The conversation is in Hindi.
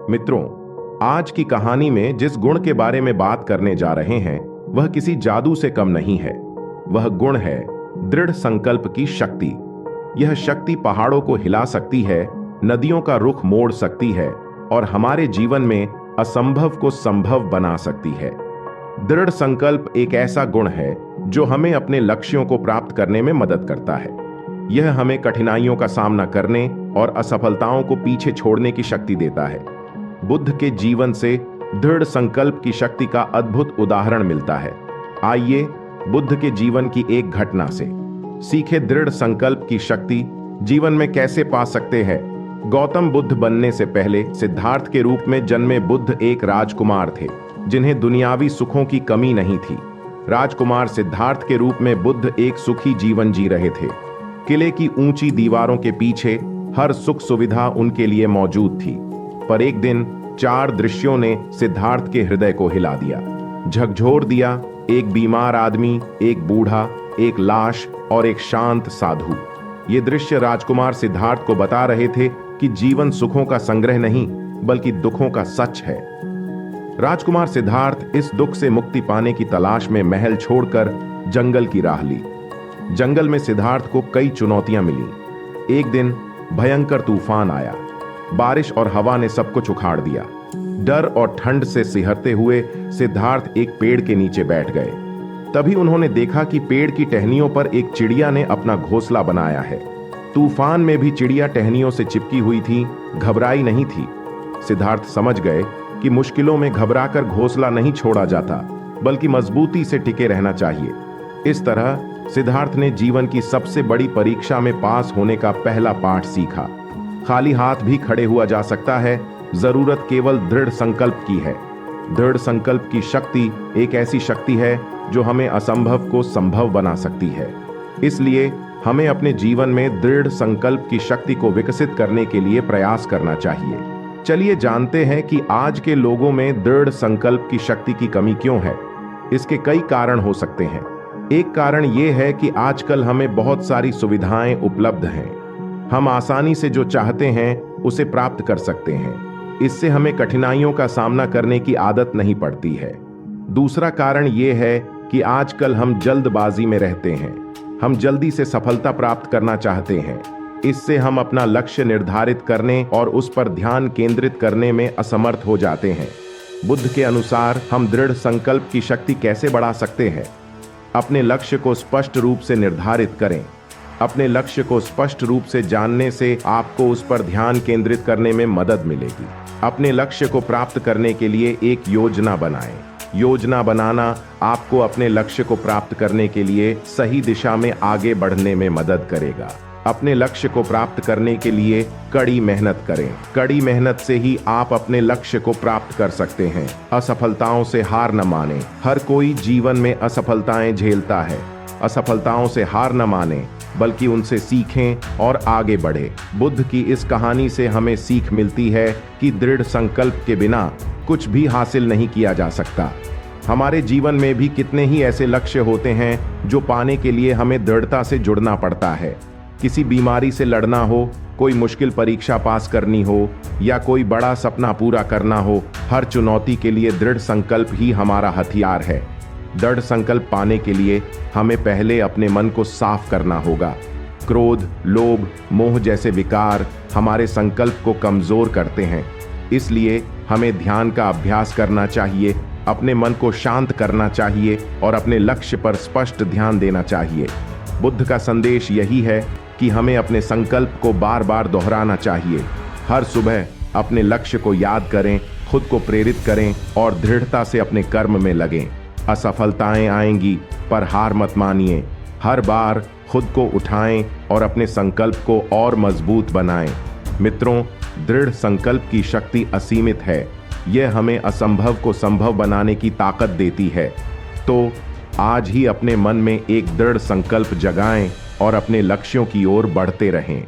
मित्रों, आज की कहानी में जिस गुण के बारे में बात करने जा रहे हैं वह किसी जादू से कम नहीं है। वह गुण है दृढ़ संकल्प की शक्ति। यह शक्ति पहाड़ों को हिला सकती है, नदियों का रुख मोड़ सकती है और हमारे जीवन में असंभव को संभव बना सकती है। दृढ़ संकल्प एक ऐसा गुण है जो हमें अपने लक्ष्यों को प्राप्त करने में मदद करता है। यह हमें कठिनाइयों का सामना करने और असफलताओं को पीछे छोड़ने की शक्ति देता है। बुद्ध के जीवन से दृढ़ संकल्प की शक्ति का अद्भुत उदाहरण मिलता है। आइए बुद्ध के जीवन की एक घटना से सीखे दृढ़ संकल्प की शक्ति जीवन में कैसे पा सकते हैं। गौतम बुद्ध बनने से पहले सिद्धार्थ के रूप में जन्मे बुद्ध एक राजकुमार थे जिन्हें दुनियावी सुखों की कमी नहीं थी। राजकुमार सिद्धार्थ के रूप में बुद्ध एक सुखी जीवन जी रहे थे। किले की ऊंची दीवारों के पीछे हर सुख सुविधा उनके लिए मौजूद थी। पर एक दिन चार दृश्यों ने सिद्धार्थ के हृदय को हिला दिया, झकझोर दिया। एक बीमार आदमी, एक बूढ़ा, एक लाश और एक शांत साधु। ये दृश्य राजकुमार सिद्धार्थ को बता रहे थे कि जीवन सुखों का संग्रह नहीं बल्कि दुखों का सच है। राजकुमार सिद्धार्थ इस दुख से मुक्ति पाने की तलाश में महल छोड़कर जंगल की राह ली। जंगल में सिद्धार्थ को कई चुनौतियां मिली। एक दिन भयंकर तूफान आया। बारिश और हवा ने सब कुछ उखाड़ दिया। डर और ठंड से सिहरते हुए सिद्धार्थ एक पेड़ के नीचे बैठ गए। तभी उन्होंने देखा कि पेड़ की टहनियों पर एक चिड़िया ने अपना घोंसला बनाया है। तूफान में भी चिड़िया टहनियों से चिपकी हुई थी, घबराई नहीं थी। सिद्धार्थ समझ गए कि मुश्किलों में घबराकर घोंसला नहीं छोड़ा जाता बल्कि मजबूती से टिके रहना चाहिए। इस तरह सिद्धार्थ ने जीवन की सबसे बड़ी परीक्षा में पास होने का पहला पाठ सीखा। खाली हाथ भी खड़े हुआ जा सकता है, जरूरत केवल दृढ़ संकल्प की है। दृढ़ संकल्प की शक्ति एक ऐसी शक्ति है जो हमें असंभव को संभव बना सकती है। इसलिए हमें अपने जीवन में दृढ़ संकल्प की शक्ति को विकसित करने के लिए प्रयास करना चाहिए। चलिए जानते हैं कि आज के लोगों में दृढ़ संकल्प की शक्ति की कमी क्यों है। इसके कई कारण हो सकते हैं। एक कारण यह है कि आजकल हमें बहुत सारी सुविधाएं उपलब्ध हैं। हम आसानी से जो चाहते हैं उसे प्राप्त कर सकते हैं। इससे हमें कठिनाइयों का सामना करने की आदत नहीं पड़ती है। दूसरा कारण यह है कि आजकल हम जल्दबाजी में रहते हैं। हम जल्दी से सफलता प्राप्त करना चाहते हैं। इससे हम अपना लक्ष्य निर्धारित करने और उस पर ध्यान केंद्रित करने में असमर्थ हो जाते हैं। बुद्ध के अनुसार हम दृढ़ संकल्प की शक्ति कैसे बढ़ा सकते हैं? अपने लक्ष्य को स्पष्ट रूप से निर्धारित करें। अपने लक्ष्य को स्पष्ट रूप से जानने से आपको उस पर ध्यान केंद्रित करने में मदद मिलेगी। अपने लक्ष्य को प्राप्त करने के लिए एक योजना बनाएं। योजना बनाना आपको अपने लक्ष्य को प्राप्त करने के लिए सही दिशा में आगे बढ़ने में मदद करेगा। अपने लक्ष्य को प्राप्त करने के लिए कड़ी मेहनत करें। कड़ी मेहनत से ही आप अपने लक्ष्य को प्राप्त कर सकते हैं। असफलताओं से हार न मानें। हर कोई जीवन में असफलताएं झेलता है। असफलताओं से हार न मानें बल्कि उनसे सीखें और आगे बढ़े। बुद्ध की इस कहानी से हमें सीख मिलती है कि दृढ़ संकल्प के बिना कुछ भी हासिल नहीं किया जा सकता। हमारे जीवन में भी कितने ही ऐसे लक्ष्य होते हैं जो पाने के लिए हमें दृढ़ता से जुड़ना पड़ता है। किसी बीमारी से लड़ना हो, कोई मुश्किल परीक्षा पास करनी हो या कोई बड़ा सपना पूरा करना हो, हर चुनौती के लिए दृढ़ संकल्प ही हमारा हथियार है। दृढ़ संकल्प पाने के लिए हमें पहले अपने मन को साफ करना होगा। क्रोध, लोभ, मोह जैसे विकार हमारे संकल्प को कमजोर करते हैं। इसलिए हमें ध्यान का अभ्यास करना चाहिए, अपने मन को शांत करना चाहिए और अपने लक्ष्य पर स्पष्ट ध्यान देना चाहिए। बुद्ध का संदेश यही है कि हमें अपने संकल्प को बार बार दोहराना चाहिए। हर सुबह अपने लक्ष्य को याद करें, खुद को प्रेरित करें और दृढ़ता से अपने कर्म में लगें। असफलताएं आएंगी पर हार मत मानिए। हर बार खुद को उठाएं और अपने संकल्प को और मजबूत बनाएं। मित्रों, दृढ़ संकल्प की शक्ति असीमित है। यह हमें असंभव को संभव बनाने की ताकत देती है। तो आज ही अपने मन में एक दृढ़ संकल्प जगाएं और अपने लक्ष्यों की ओर बढ़ते रहें।